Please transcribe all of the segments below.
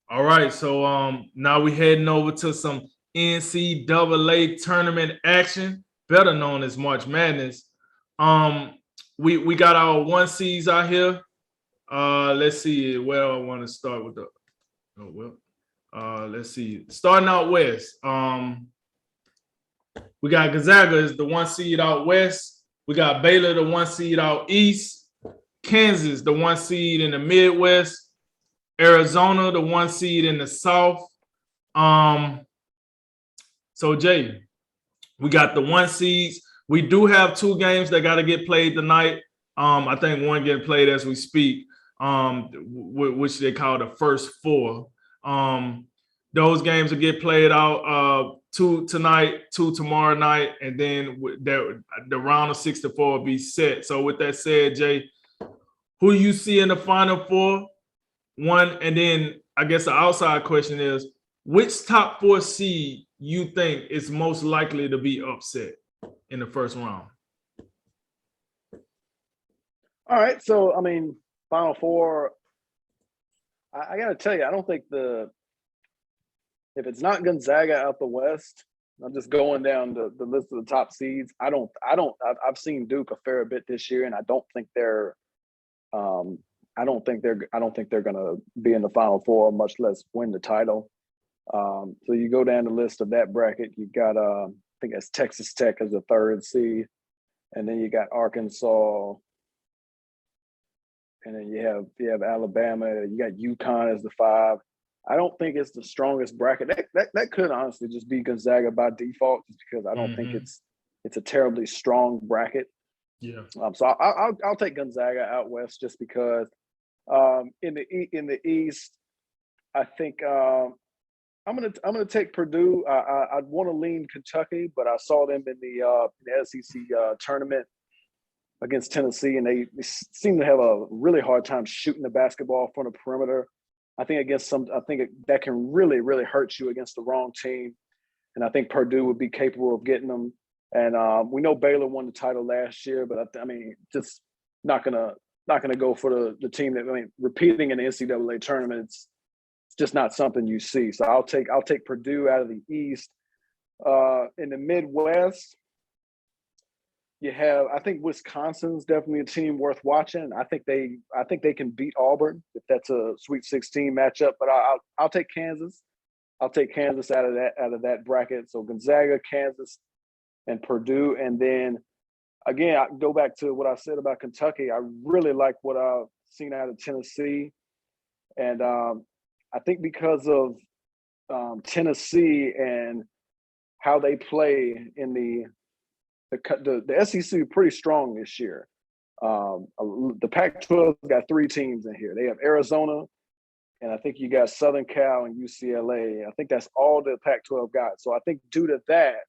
All right, so now we heading over to some NCAA tournament action, better known as March Madness. Um, we got our one seeds out here. Let's see where I want to start with the. Oh well. Let's see. Starting out west. We got Gonzaga is the one seed out west. We got Baylor, the one seed out east. Kansas, the one seed in the Midwest. Arizona, the one seed in the South. Um, so Jay, we got the one seeds. We do have two games that got to get played tonight. I think one getting played as we speak, which they call the first four. Those games will get played out two tonight, two tomorrow night, and then the round of 64 will be set. So with that said, Jay, who you see in the final four? One, and then I guess the outside question is, which top four seed you think is most likely to be upset in the first round? All right, so I mean, Final Four. I got to tell you, I don't think if it's not Gonzaga out the West, I'm just going down the list of the top seeds. I've seen Duke a fair bit this year, and I don't think they're going to be in the Final Four, much less win the title. So you go down the list of that bracket. You got I think it's Texas Tech as the third seed, and then you got Arkansas, and then you have Alabama. You got UConn as the 5. I don't think it's the strongest bracket. That could honestly just be Gonzaga by default, just because I don't think it's a terribly strong bracket. Yeah. So I'll take Gonzaga out west just because in the East, I think I'm gonna take Purdue. I'd want to lean Kentucky, but I saw them in the SEC tournament against Tennessee, and they seem to have a really hard time shooting the basketball from the perimeter. I think that can really, really hurt you against the wrong team. And I think Purdue would be capable of getting them. And we know Baylor won the title last year, but I mean, just not gonna go for the team that, I mean, repeating in the NCAA tournament, it's just not something you see. So I'll take Purdue out of the East. In the Midwest, I think Wisconsin's definitely a team worth watching. I think they can beat Auburn if that's a Sweet 16 matchup. But I'll take Kansas. I'll take Kansas out of that bracket. So Gonzaga, Kansas, and Purdue. And then again, I go back to what I said about Kentucky. I really like what I've seen out of Tennessee, and I think because of Tennessee and how they play in the SEC is pretty strong this year. The Pac-12 got 3 teams in here. They have Arizona, and I think you got Southern Cal and UCLA. I think that's all the Pac-12 got. So I think due to that,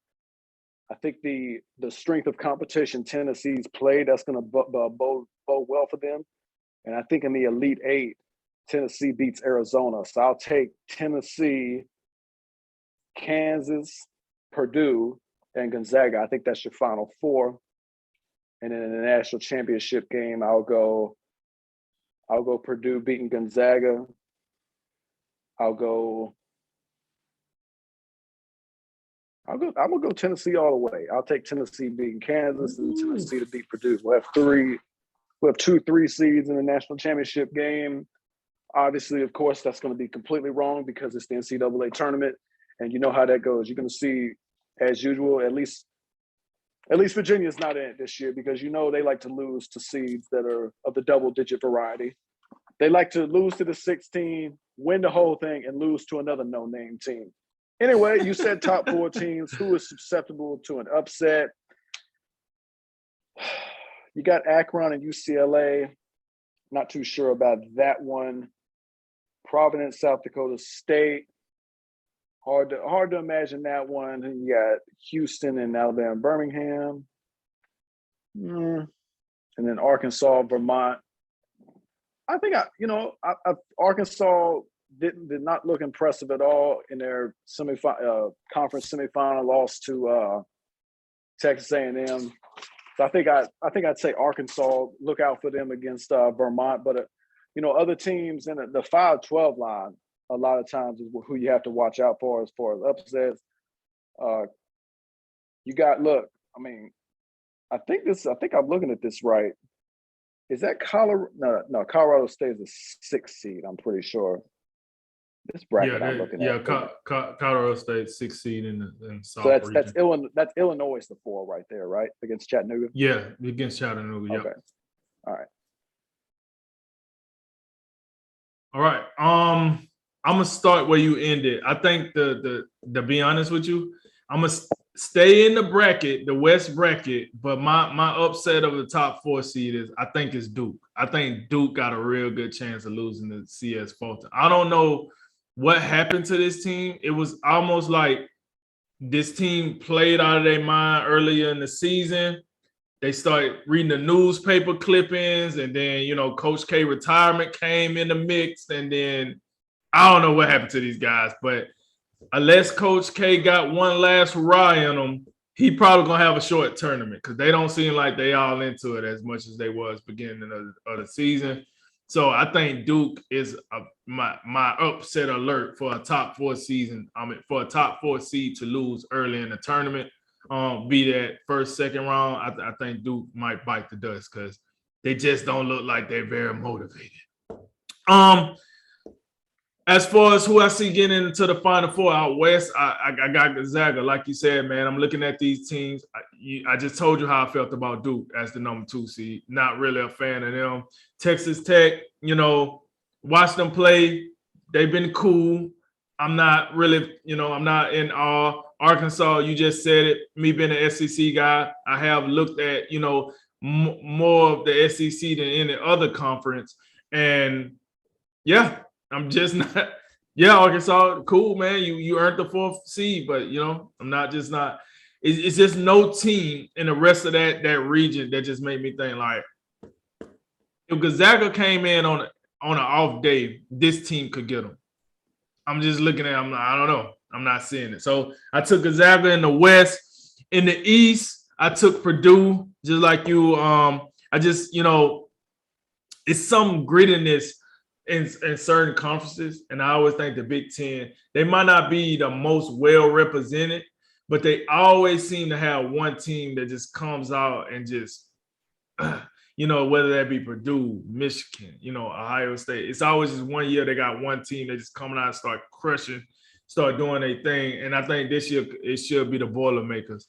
I think the strength of competition Tennessee's played, that's going to bode well for them. And I think in the Elite 8, Tennessee beats Arizona. So I'll take Tennessee, Kansas, Purdue, and Gonzaga. I think that's your Final Four. And then in the national championship game, I'll go Purdue beating Gonzaga. I'm gonna go Tennessee all the way. I'll take Tennessee beating Kansas and Tennessee to beat Purdue. We'll have 2 3 seeds in the national championship game. Obviously, of course, that's going to be completely wrong because it's the NCAA tournament, and you know how that goes. You're going to see, as usual, at least Virginia's not in it this year because you know they like to lose to seeds that are of the double-digit variety. They like to lose to the 16, win the whole thing, and lose to another no-name team. Anyway, you said top 4 teams. Who is susceptible to an upset? You got Akron and UCLA. Not too sure about that one. Providence, South Dakota State. Hard to imagine that one. You got Houston and Alabama, Birmingham. And then Arkansas, Vermont. I think Arkansas did not look impressive at all in their conference semifinal loss to Texas A&M. So I think I'd say Arkansas. Look out for them against Vermont. But other teams in the 5-12 line. a lot of times is who you have to watch out for as far as upsets. You got look. I mean, I think I'm looking at this right. Is that Colorado? No. Colorado State is a 6th seed. I'm pretty sure. This bracket I'm looking at. Colorado State 6th seed in the South So region. that's Illinois the 4 right there, right? Against Chattanooga. Yeah, against Chattanooga. Yep. Okay. All right. All right. I'm gonna start where you ended. I think to be honest with you, I'm gonna stay in the bracket, the West bracket, but my upset of the top 4 seed is I think it's Duke. I think Duke got a real good chance of losing to CS Fulton. I don't know what happened to this team. It was almost like this team played out of their mind earlier in the season. They started reading the newspaper clippings, and then, Coach K retirement came in the mix, and then I don't know what happened to these guys, but unless Coach K got one last rye on them, he probably gonna have a short tournament because they don't seem like they all into it as much as they was beginning of the season. So I think Duke is my upset alert for a top 4 season. For a top 4 seed to lose early in the tournament. Be that first, second round, I think Duke might bite the dust because they just don't look like they're very motivated. As far as who I see getting into the Final Four out west, I got Gonzaga. Like you said, man, I'm looking at these teams. I just told you how I felt about Duke as the number 2 seed. Not really a fan of them. Texas Tech, watch them play. They've been cool. I'm not really, I'm not in awe. Arkansas, you just said it. Me being an SEC guy, I have looked at, more of the SEC than any other conference. And yeah, I'm just not. Yeah, Arkansas, cool, man. You earned the 4th seed, but I'm not. It's just no team in the rest of that region that just made me think like, if Gonzaga came in on an off day, this team could get them. I'm just looking at. I don't know. I'm not seeing it. So I took Gonzaga in the West. In the East, I took Purdue, just like you. I just, it's some grittiness in certain conferences. And I always think the Big Ten, they might not be the most well represented, but they always seem to have one team that just comes out and just, whether that be Purdue, Michigan, Ohio State. It's always just one year they got one team that just coming out and start crushing, start doing their thing. And I think this year it should be the Boilermakers.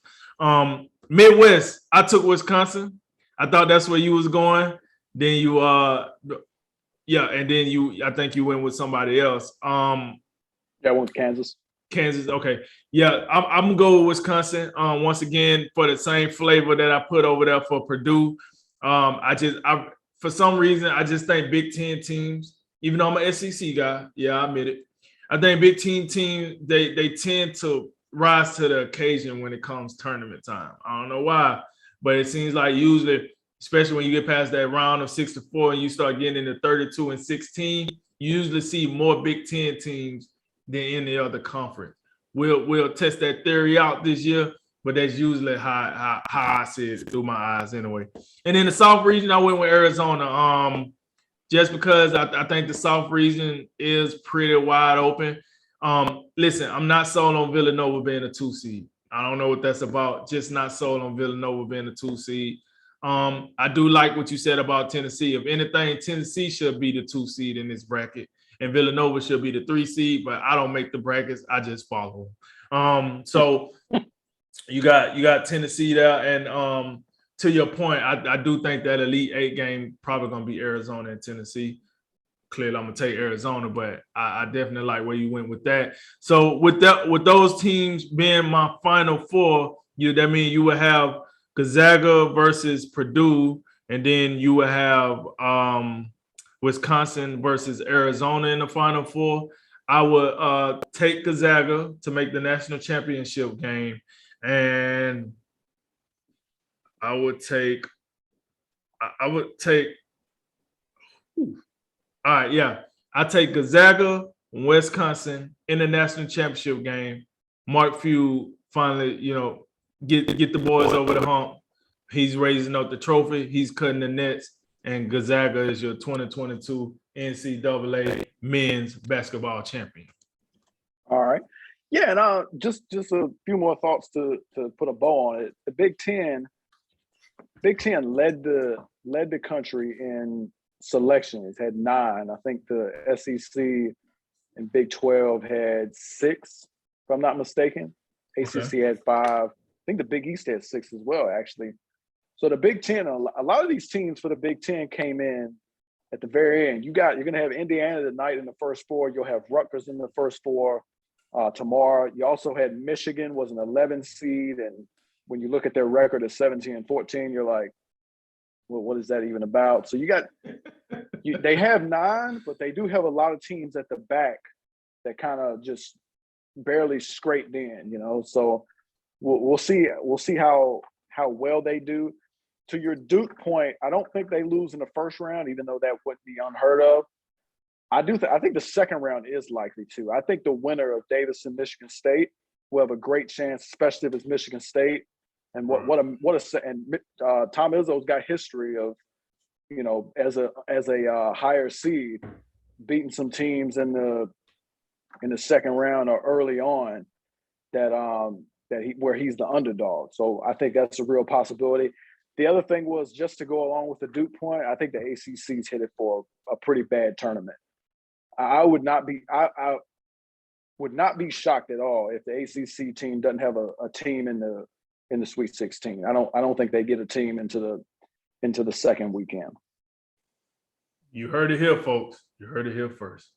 Midwest, I took Wisconsin. I thought that's where you was going. Then you and then I think you went with somebody else. I went with Kansas. Kansas, okay. Yeah, I'm gonna go with Wisconsin. Once again, for the same flavor that I put over there for Purdue. For some reason, I just think Big Ten teams, even though I'm an SEC guy, yeah, I admit it. I think Big Ten teams, they tend to rise to the occasion when it comes tournament time. I don't know why, but it seems like usually, especially when you get past that round of 6-4 and you start getting into 32 and 16, you usually see more Big Ten teams than any other conference. We'll test that theory out this year, but that's usually how I see it through my eyes anyway. And in the South region, I went with Arizona. Just because I think the South region is pretty wide open. Listen, I'm not sold on Villanova being a 2 seed. I don't know what that's about. Just not sold on Villanova being a 2 seed. I do like what you said about Tennessee. If anything, Tennessee should be the 2 seed in this bracket, and Villanova should be the 3 seed. But I don't make the brackets; I just follow them. So you got Tennessee there, and to your point, I do think that Elite 8 game probably gonna be Arizona and Tennessee. Clearly, I'm gonna take Arizona, but I definitely like where you went with that. So with those teams being my Final Four, that means you would have Gonzaga versus Purdue, and then you would have Wisconsin versus Arizona in the Final Four. I would take Gonzaga to make the national championship game, and I would take. All right, yeah. I take Gonzaga, Wisconsin in the national championship game. Mark Few finally, get the boys over the hump. He's raising up the trophy. He's cutting the nets. and Gonzaga is your 2022 NCAA men's basketball champion. All right. Yeah, and just a few more thoughts to put a bow on it. The Big Ten led the country in selections, had 9. I think the SEC and Big 12 had 6, if I'm not mistaken. ACC had 5. I think the Big East had 6 as well, actually. So the Big Ten, a lot of these teams for the Big Ten came in at the very end. You're going to have Indiana tonight in the first 4. You'll have Rutgers in the first 4 tomorrow. You also had Michigan was an 11 seed, and when you look at their record of 17 and 14, you're like, well, what is that even about? So they have 9, but they do have a lot of teams at the back that kind of just barely scraped in, So we'll see how well they do. To your Duke point, I don't think they lose in the first round, even though that wouldn't be unheard of. I think the second round is likely to. I think the winner of Davis and Michigan State will have a great chance, especially if it's Michigan State. And Tom Izzo's got history of, as a higher seed, beating some teams in the second round or early on where he's the underdog. So I think that's a real possibility. The other thing was, just to go along with the Duke point, I think the ACC's headed for a pretty bad tournament. I would not be shocked at all if the ACC team doesn't have a team in the Sweet 16. I don't think they get a team into the second weekend. You heard it here, folks. You heard it here first.